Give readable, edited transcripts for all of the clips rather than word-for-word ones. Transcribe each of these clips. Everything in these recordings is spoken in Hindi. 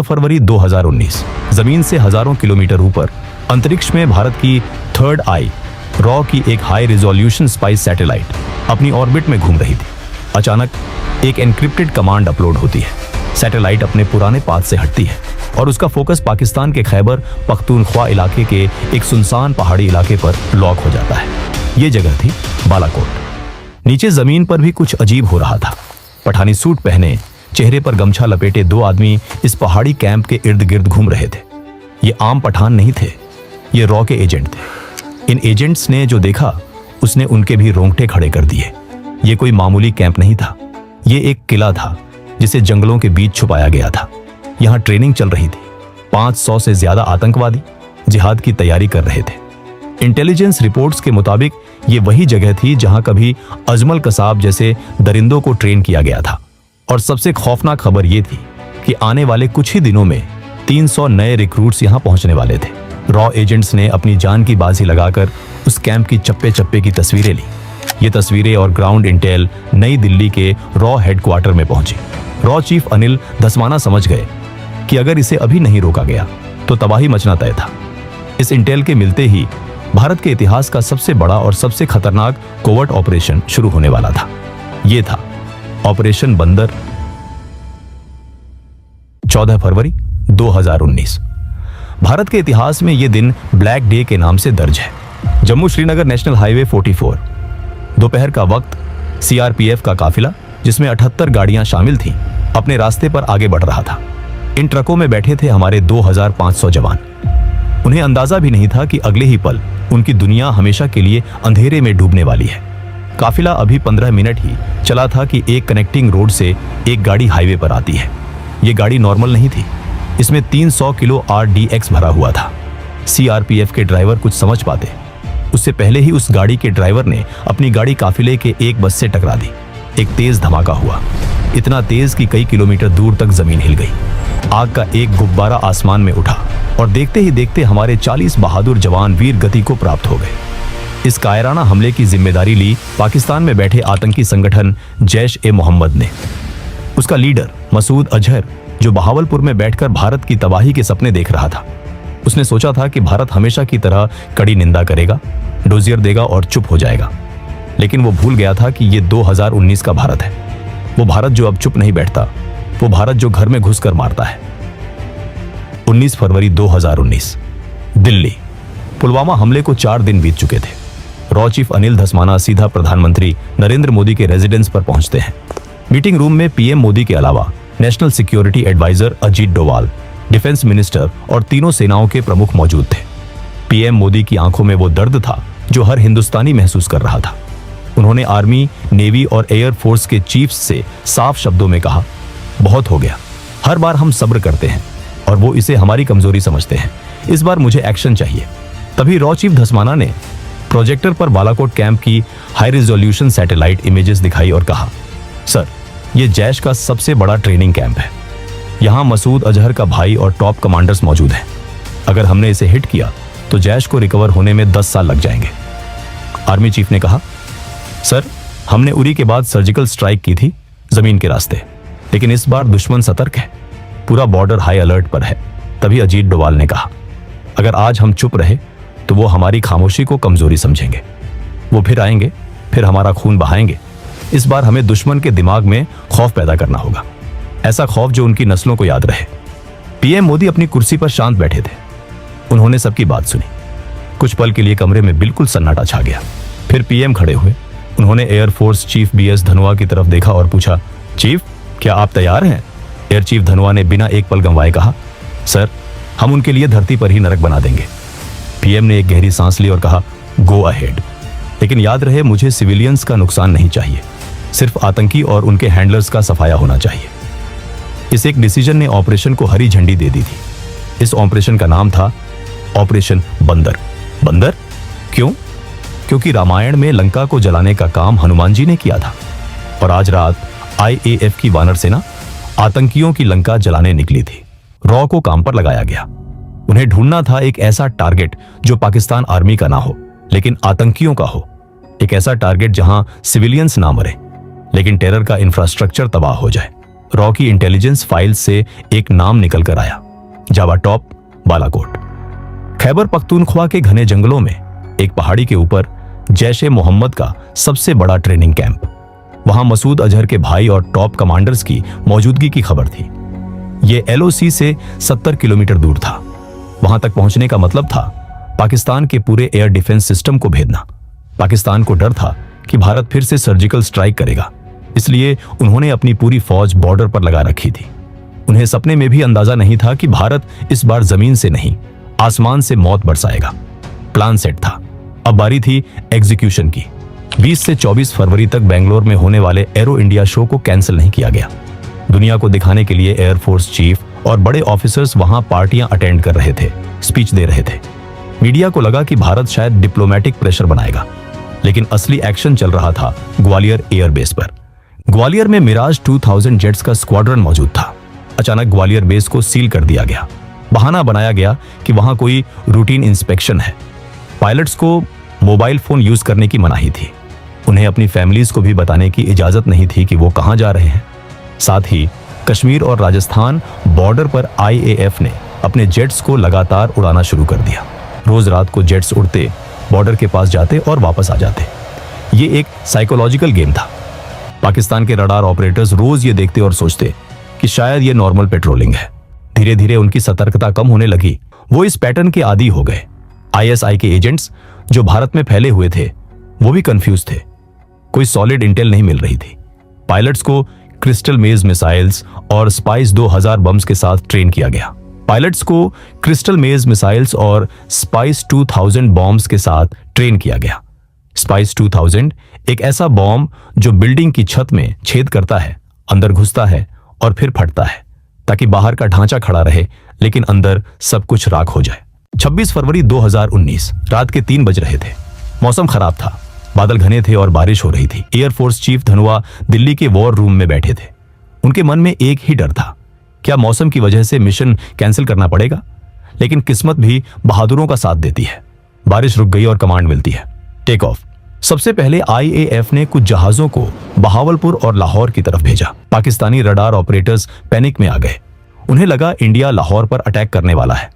फरवरी 2019 जमीन से हजारों किलोमीटर ऊपर अंतरिक्ष में भारत की थर्ड आई रॉ की एक हाई रिजोल्यूशन स्पाइस सैटेलाइट अपनी ऑर्बिट में घूम रही थी। अचानक एक एन्क्रिप्टेड कमांड अपलोड होती है। सैटेलाइट अपने पुराने पाथ से हटती है और उसका फोकस पाकिस्तान के खैबर पख्तूनख्वा इलाके के एक सुनसान पहाड़ी इलाके पर लॉक हो जाता है। ये जगह थी बालाकोट। नीचे जमीन पर भी कुछ अजीब हो रहा था। पठानी सूट पहने, चेहरे पर गमछा लपेटे दो आदमी इस पहाड़ी कैंप के इर्द गिर्द घूम रहे थे। ये आम पठान नहीं थे, ये रॉ के एजेंट थे। इन एजेंट्स ने जो देखा उसने उनके भी रोंगटे खड़े कर दिए। ये कोई मामूली कैंप नहीं था, ये एक किला था जिसे जंगलों के बीच छुपाया गया था। यहाँ ट्रेनिंग चल रही थी। 500 से ज्यादा आतंकवादी जिहाद की तैयारी कर रहे थे। इंटेलिजेंस रिपोर्ट्स के मुताबिक ये वही जगह थी जहां कभी अजमल कसाब जैसे दरिंदों को ट्रेन किया गया था। और सबसे खौफनाक खबर यह थी कि आने वाले कुछ ही दिनों में 300 नए रिक्रूट्स यहां पहुंचने वाले थे। रॉ एजेंट्स ने अपनी जान की बाजी लगाकर उस कैंप की चप्पे चप्पे की तस्वीरें ली। ये तस्वीरें और ग्राउंड इंटेल नई दिल्ली के रॉ हेडक्वार्टर में पहुंची। रॉ चीफ अनिल धस्माना समझ गए कि अगर इसे अभी नहीं रोका गया तो तबाही मचना तय था। इस इंटेल के मिलते ही भारत के इतिहास का सबसे बड़ा और सबसे खतरनाक कोवर्ट ऑपरेशन शुरू होने वाला था। यह था ऑपरेशन बंदर। 14 फरवरी 2019 भारत के इतिहास में यह दिन ब्लैक डे के नाम से दर्ज है। जम्मू श्रीनगर नेशनल हाईवे 44 दोपहर का वक्त सीआरपीएफ का काफिला जिसमें 78 गाड़ियां शामिल थीं, अपने रास्ते पर आगे बढ़ रहा था। इन ट्रकों में बैठे थे हमारे 2500 जवान। उन्हें अंदाजा भी नहीं था कि अगले ही पल उनकी दुनिया हमेशा के लिए अंधेरे में डूबने वाली है। काफिला अभी 15 मिनट ही चला था कि एक कनेक्टिंग रोड से एक गाड़ी हाईवे पर आती है। ये गाड़ी नॉर्मल नहीं थी, इसमें 300 किलो RDX भरा हुआ था। सीआरपीएफ के ड्राइवर कुछ समझ पाते उससे पहले ही उस गाड़ी के ड्राइवर ने अपनी गाड़ी काफिले के एक बस से टकरा दी। एक तेज धमाका हुआ, इतना तेज कि कई किलोमीटर दूर तक जमीन हिल गई। आग का एक गुब्बारा आसमान में उठा और देखते ही देखते हमारे 40 बहादुर जवान वीर गति को प्राप्त हो गए। इस कायराना हमले की जिम्मेदारी ली पाकिस्तान में बैठे आतंकी संगठन जैश-ए-मोहम्मद ने। उसका लीडर मसूद अजहर, जो बहावलपुर में बैठकर भारत की तबाही के सपने देख रहा था, उसने सोचा था कि भारत हमेशा की तरह कड़ी निंदा करेगा, डोजियर देगा और चुप हो जाएगा। लेकिन वो भूल गया था कि ये 2019 का भारत है। वो भारत जो अब चुप नहीं बैठता, वो भारत जो घर में घुसकर मारता है। 19 फरवरी 2019 दिल्ली। पुलवामा हमले को 4 दिन बीत चुके थे। रॉ चीफ अनिल धस्माना सीधा प्रधानमंत्री नरेंद्र मोदी के रेजिडेंस पर पहुंचते हैं। मीटिंग रूम में पीएम मोदी के अलावा national security advisor Ajit Doval, defence minister और तीनों सेनाओं के प्रमुख मौजूद थे। पीएम मोदी की आंखों में वो दर्द था जो हर हिंदुस्तानी महसूस कर रहा था। उन्होंने आर्मी, नेवी और एयर फोर्स के चीफ्स से साफ शब्दों में कहा, बहुत हो गया। हर बार हम सब्र करते हैं और वो इसे हमारी कमजोरी समझते हैं। इस बार मुझे एक्शन चाहिए। तभी रॉ चीफ धस्माना ने प्रोजेक्टर पर बालाकोट कैंप की हाई रिजोल्यूशन सैटेलाइट इमेजेस दिखाई और कहा, सर, ये जैश का सबसे बड़ा ट्रेनिंग कैंप है। यहाँ मसूद अजहर का भाई और टॉप कमांडर्स मौजूद हैं। अगर हमने इसे हिट किया तो जैश को रिकवर होने में 10 साल लग जाएंगे। आर्मी चीफ ने कहा, सर, हमने उरी के बाद सर्जिकल स्ट्राइक की थी जमीन के रास्ते, लेकिन इस बार दुश्मन सतर्क है, पूरा बॉर्डर हाई अलर्ट पर है। तभी अजीत डोवाल ने कहा, अगर आज हम चुप रहे तो वो हमारी खामोशी को कमजोरी समझेंगे। वो फिर आएंगे, फिर हमारा खून बहाएंगे। इस बार हमें दुश्मन के दिमाग में खौफ पैदा करना होगा, ऐसा खौफ जो उनकी नस्लों को याद रहे। पीएम मोदी अपनी कुर्सी पर शांत बैठे थे। उन्होंने सबकी बात सुनी। कुछ पल के लिए कमरे में बिल्कुल सन्नाटा छा गया। फिर पीएम खड़े हुए। उन्होंने एयरफोर्स चीफ BS धनोआ की तरफ देखा और पूछा, चीफ, क्या आप तैयार हैं? एयर चीफ धनोआ ने बिना एक पल गंवाए कहा, सर, हम उनके लिए धरती पर ही नरक बना देंगे। पीएम ने एक गहरी सांस ली और कहा, गो अहेड। लेकिन याद रहे, मुझे सिविलियंस का नुकसान नहीं चाहिए, सिर्फ आतंकी और उनके हैंडलर्स का सफाया होना चाहिए। इस एक डिसीजन ने ऑपरेशन को हरी झंडी दे दी थी। इस ऑपरेशन का नाम था ऑपरेशन बंदर। बंदर क्यों? क्योंकि रामायण में लंका को जलाने का काम हनुमान जी ने किया था और आज रात IAF की वानर सेना आतंकियों की लंका जलाने निकली थी। रॉ को काम पर लगाया गया। उन्हें ढूंढना था एक ऐसा टारगेट जो पाकिस्तान आर्मी का ना हो लेकिन आतंकियों का हो। एक ऐसा टारगेट जहां सिविलियंस ना मरे लेकिन टेरर का इंफ्रास्ट्रक्चर तबाह हो जाए। रॉ की इंटेलिजेंस फाइल्स से एक नाम निकल कर आया, जावा टॉप बालाकोट। खैबर पख्तूनख्वा के घने जंगलों में एक पहाड़ी के ऊपर जैश ए मोहम्मद का सबसे बड़ा ट्रेनिंग कैंप। वहां मसूद अजहर के भाई और टॉप कमांडर्स की मौजूदगी की खबर थी। यह LOC से 70 किलोमीटर दूर था। वहां तक पहुंचने का मतलब था पाकिस्तान के पूरे एयर डिफेंस सिस्टम को भेदना। पाकिस्तान को डर था कि भारत फिर से सर्जिकल स्ट्राइक करेगा, इसलिए उन्होंने अपनी पूरी फौज बॉर्डर पर लगा रखी थी। उन्हें सपने में भी अंदाजा नहीं था कि भारत इस बार जमीन से नहीं, आसमान से मौत बरसाएगा। प्लान सेट था, अब बारी थी एग्जीक्यूशन की। 20 से 24 फरवरी तक बेंगलोर में होने वाले एरो इंडिया शो को कैंसिल नहीं किया गया। दुनिया को दिखाने के लिए एयरफोर्स चीफ और बड़े ऑफिसर्स वहां पार्टियां अटेंड कर रहे थे, स्पीच दे रहे थे। मीडिया को लगा कि भारत शायद डिप्लोमेटिक प्रेशर बनाएगा, लेकिन असली एक्शन चल रहा था ग्वालियर एयरबेस पर। ग्वालियर में मिराज 2000 जेट्स का स्क्वाड्रन मौजूद था। अचानक ग्वालियर बेस को सील कर दिया गया। बहाना बनाया गया कि वहां कोई रूटीन इंस्पेक्शन है। पायलट्स को मोबाइल फोन यूज करने की मनाही थी। उन्हें अपनी फैमिलीज को भी बताने की इजाजत नहीं थी कि वो कहां जा रहे हैं। साथ ही कश्मीर और राजस्थान बॉर्डर पर IAF ने अपने जेट्स को लगातार उड़ाना शुरू कर दिया। रोज रात को जेट्स उड़ते, बॉर्डर के पास जाते और वापस आ जाते। ये एक साइकोलॉजिकल गेम था। पाकिस्तान के रडार ऑपरेटर्स रोज ये देखते और सोचते कि शायद ये नॉर्मल पेट्रोलिंग है। धीरे धीरे उनकी सतर्कता कम होने लगी। वो इस पैटर्न के आदी हो गए। ISI के एजेंट्स जो भारत में फैले हुए थे, वो भी कंफ्यूज थे। कोई सॉलिड इंटेल नहीं मिल रही थी। पायलट्स को क्रिस्टल मेज मिसाइल्स और स्पाइस 2000 बम्स के साथ ट्रेन किया गया। पायलट्स को क्रिस्टल मेज मिसाइल्स और स्पाइस 2000 बॉम्ब्स के साथ ट्रेन किया गया। स्पाइस 2000 एक ऐसा बॉम्ब जो बिल्डिंग की छत में छेद करता है, अंदर घुसता है और फिर फटता है, ताकि बाहर का ढांचा खड़ा रहे लेकिन अंदर सब कुछ राख हो जाए। 26 फरवरी 2019 रात के 3 बज रहे थे। मौसम खराब था, बादल घने थे और बारिश हो रही थी। एयरफोर्स चीफ धनुआ दिल्ली के वॉर रूम में बैठे थे। उनके मन में एक ही डर था, क्या मौसम की वजह से मिशन कैंसिल करना पड़ेगा? लेकिन किस्मत भी बहादुरों का साथ देती है। बारिश रुक गई और कमांड मिलती है, टेक ऑफ। सबसे पहले IAF ने कुछ जहाजों को बहावलपुर और लाहौर की तरफ भेजा। पाकिस्तानी रडार ऑपरेटर्स पैनिक में आ गए। उन्हें लगा इंडिया लाहौर पर अटैक करने वाला है।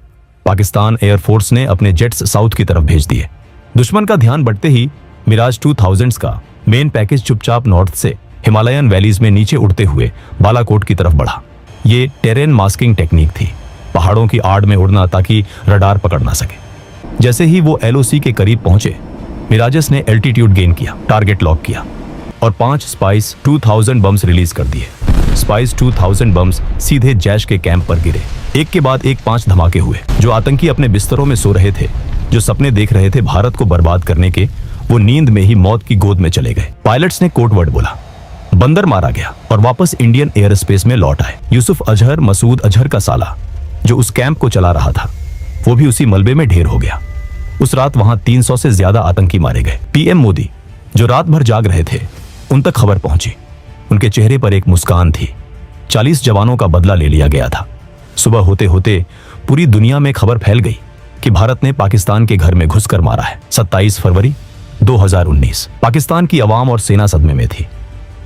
पाकिस्तान एयरफोर्स ने अपने जेट्स साउथ की तरफ भेज दिए। दुश्मन का ध्यान बढ़ते ही मिराज 2000 का मेन पैकेज चुपचाप नॉर्थ से हिमालयन वैलीज में नीचे उड़ते हुए बालाकोट की तरफ बढ़ा। ये टेरेन मास्किंग टेक्निक थी, पहाड़ों की आड़ में उड़ना ताकि रडार पकड़ ना सके। जैसे ही वो LOC के करीब पहुंचे, मिराजेस ने एल्टीट्यूड गेन किया, टारगेट लॉक किया और 5 स्पाइस 2000 बम्स रिलीज कर दिए। स्पाइस 2000 बम्स सीधे जैश के कैंप पर गिरे। एक के बाद एक 5 धमाके हुए। जो आतंकी अपने बिस्तरों में सो रहे थे, जो सपने देख रहे थे भारत को बर्बाद करने के, वो नींद में ही मौत की गोद में चले गए। पायलट्स ने कोड वर्ड बोला, बंदर मारा गया और वापस इंडियन एयर स्पेस में लौट आए। यूसुफ अजहर, मसूद अजहर का साला, जो उस कैंप को चला रहा था, वो भी उसी मलबे में ढेर हो गया। उस रात वहां 300 से ज्यादा आतंकी मारे गए। PM मोदी, जो रात भर जाग रहे थे, उन तक खबर पहुंची। उनके चेहरे पर एक मुस्कान थी। 40 जवानों का बदला ले लिया गया था। सुबह होते होते पूरी दुनिया में खबर फैल गई कि भारत ने पाकिस्तान के घर में घुसकर मारा है। 27 फरवरी 2019 पाकिस्तान की आवाम और सेना सदमे में थी।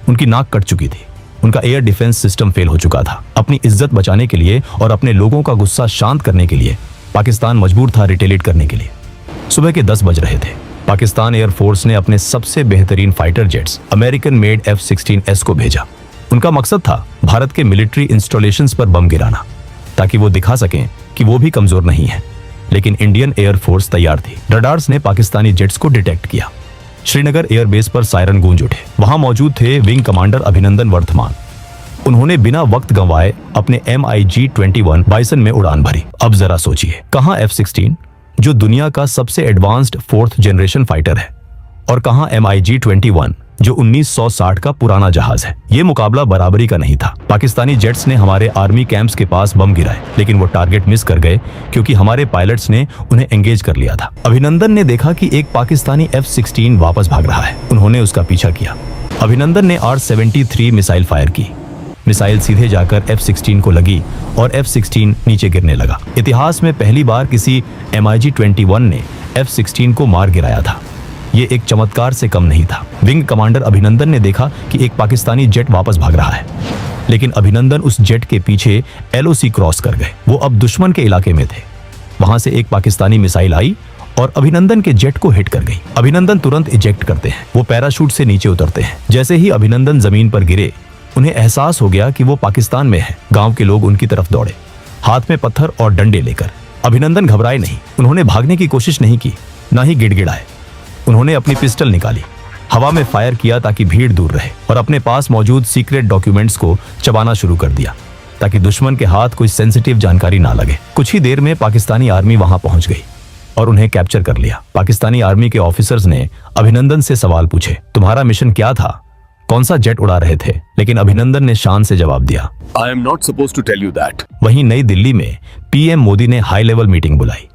उनकी नाक कट चुकी थी। उनका एयर डिफेंस सिस्टम फेल हो चुका था। अपनी इज्जत बचाने के लिए और अपने लोगों का गुस्सा शांत करने के लिए पाकिस्तान मजबूर था रिटेलिएट करने के लिए। सुबह के 10 बज रहे थे। पाकिस्तान एयरफोर्स ने अपने सबसे बेहतरीन fighter jets American made F-16S को भेजा। उनका मकसद था भारत के मिलिट्री इंस्टॉलेशंस पर बम गिराना, ताकि वो दिखा सकें कि वो भी कमजोर नहीं है। लेकिन इंडियन एयरफोर्स तैयार थी। रडार्स ने पाकिस्तानी जेट्स को डिटेक्ट किया। श्रीनगर एयरबेस पर सायरन गूंज उठे। वहां मौजूद थे विंग कमांडर अभिनंदन वर्धमान। उन्होंने बिना वक्त गंवाए अपने MiG-21 बाइसन में उड़ान भरी। अब जरा सोचिए, कहां F-16 जो दुनिया का सबसे एडवांस्ड 4th जनरेशन फाइटर है, और कहां MiG-21 जो 1960 का पुराना जहाज है। ये मुकाबला बराबरी का नहीं था। पाकिस्तानी जेट्स ने हमारे आर्मी कैंप्स के पास बम गिराए, लेकिन वो टारगेट मिस कर गए क्योंकि हमारे पायलट्स ने उन्हें एंगेज कर लिया था। अभिनंदन ने देखा कि एक पाकिस्तानी F-16 वापस भाग रहा है। उन्होंने उसका पीछा किया। अभिनंदन ने R-73 मिसाइल फायर की। मिसाइल सीधे जाकर F-16 को लगी और F-16 नीचे गिरने लगा। इतिहास में पहली बार किसी MiG-21 ने F-16 को मार गिराया था। ये एक चमत्कार से कम नहीं था। विंग कमांडर अभिनंदन ने देखा कि एक पाकिस्तानी जेट वापस भाग रहा है। लेकिन अभिनंदन उस जेट के पीछे एलओसी क्रॉस कर गए। वो अब दुश्मन के इलाके में थे। वहां से एक पाकिस्तानी मिसाइल आई और अभिनंदन के जेट को हिट कर गई। अभिनंदन तुरंत इजेक्ट करते हैं। वो पैराशूट से नीचे उतरते हैं। जैसे ही अभिनंदन जमीन पर गिरे, उन्हें एहसास हो गया कि वो पाकिस्तान में है। गांव के लोग उनकी तरफ दौड़े, हाथ में पत्थर और डंडे लेकर। अभिनंदन घबराए नहीं। उन्होंने भागने की कोशिश नहीं की, ना ही गिड़गिड़ाए। उन्होंने अपनी पिस्टल निकाली, हवा में फायर किया ताकि भीड़ दूर रहे, और अपने पास मौजूद सीक्रेट डॉक्यूमेंट्स को चबाना शुरू कर दिया ताकि दुश्मन के हाथ कोई सेंसिटिव जानकारी ना लगे। कुछ ही देर में पाकिस्तानी आर्मी वहां पहुंच गई और उन्हें कैप्चर कर लिया। पाकिस्तानी आर्मी के ऑफिसर्स ने अभिनंदन से सवाल पूछे, तुम्हारा मिशन क्या था, कौन सा जेट उड़ा रहे थे? लेकिन अभिनंदन ने शान से जवाब दिया, I am not supposed to tell you that. वहीं नई दिल्ली में पीएम मोदी ने हाई लेवल मीटिंग बुलाई।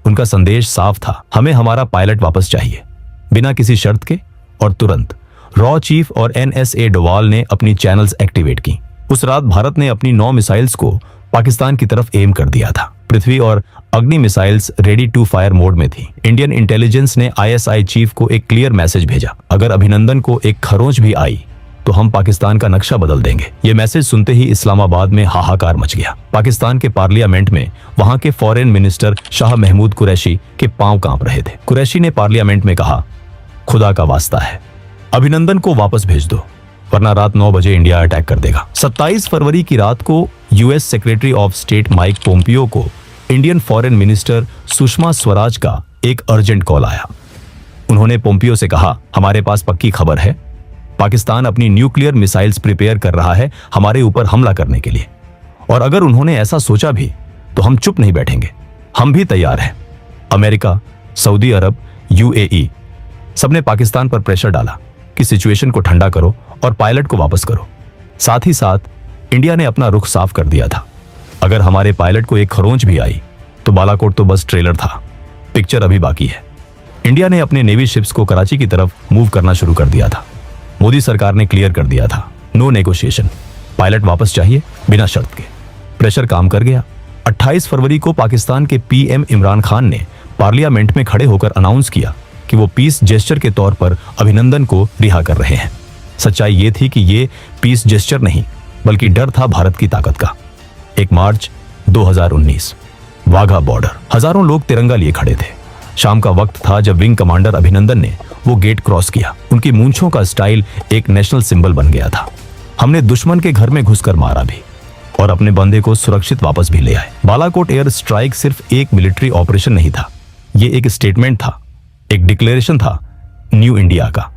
उनका संदेश साफ था, हमें हमारा पायलट वापस चाहिए, बिना किसी शर्त के और तुरंत। रॉ चीफ और एनएसए डोवाल ने अपनी चैनल्स एक्टिवेट की। उस रात भारत ने अपनी 9 मिसाइल्स को पाकिस्तान की तरफ एम कर दिया था। पृथ्वी और Agni missiles ready to fire mode में थी। इंडियन इंटेलिजेंस ने आईएसआई चीफ को एक क्लियर मैसेज भेजा, अगर अभिनंदन को एक खरोंच भी आई तो हम पाकिस्तान का नक्शा बदल देंगे। ये मैसेज सुनते ही इस्लामाबाद में हाहाकार मच गया। पाकिस्तान के पार्लियामेंट में वहां के फॉरेन मिनिस्टर शाह महमूद कुरैशी के पांव कांप रहे थे। कुरैशी ने पार्लियामेंट में कहा, खुदा का वास्ता है, अभिनंदन को वापस भेज दो, वरना रात 9 बजे इंडिया अटैक कर देगा। 27 फरवरी की रात को US secretary of state Mike Pompeo को Indian foreign minister Sushma Swaraj का एक अर्जेंट कॉल आया। उन्होंने पोम्पियो से कहा, हमारे पास पक्की खबर है, पाकिस्तान अपनी न्यूक्लियर मिसाइल्स प्रिपेयर कर रहा है हमारे ऊपर हमला करने के लिए, और अगर उन्होंने ऐसा सोचा भी तो हम चुप नहीं बैठेंगे, हम भी तैयार हैं। अमेरिका, सऊदी अरब, यूएई सबने पाकिस्तान पर प्रेशर डाला कि सिचुएशन को ठंडा करो और पायलट को वापस करो। साथ ही साथ इंडिया ने अपना रुख साफ कर दिया था, अगर हमारे पायलट को एक खरोंच भी आई तो बालाकोट तो बस ट्रेलर था, पिक्चर अभी बाकी है। इंडिया ने अपने नेवी शिप्स को कराची की तरफ मूव करना शुरू कर दिया था। मोदी सरकार ने क्लियर कर दिया था, नो नेगोशिएशन, पायलट वापस चाहिए बिना शर्त के। प्रेशर काम कर गया। 28 फरवरी को पाकिस्तान के पीएम इमरान खान ने पार्लियामेंट में खड़े होकर अनाउंस किया कि वो पीस जेस्चर के तौर पर अभिनंदन को रिहा कर रहे हैं। सच्चाई ये थी कि ये पीस जेस्चर नहीं, बल्कि डर था भारत की ताकत का। 1 मार्च 2019, वाघा बॉर्डर, हजारों लोग तिरंगा लिए खड़े थे। शाम का वक्त था जब विंग कमांडर अभिनंदन ने वो गेट क्रॉस किया। उनकी मूंछों का स्टाइल एक नेशनल सिंबल बन गया था। हमने दुश्मन के घर में घुसकर मारा भी और अपने बंदे को सुरक्षित वापस भी ले आए। बालाकोट एयर स्ट्राइक सिर्फ एक मिलिट्री ऑपरेशन नहीं था, ये एक स्टेटमेंट था, एक डिक्लेरेशन था न्यू इंडिया का।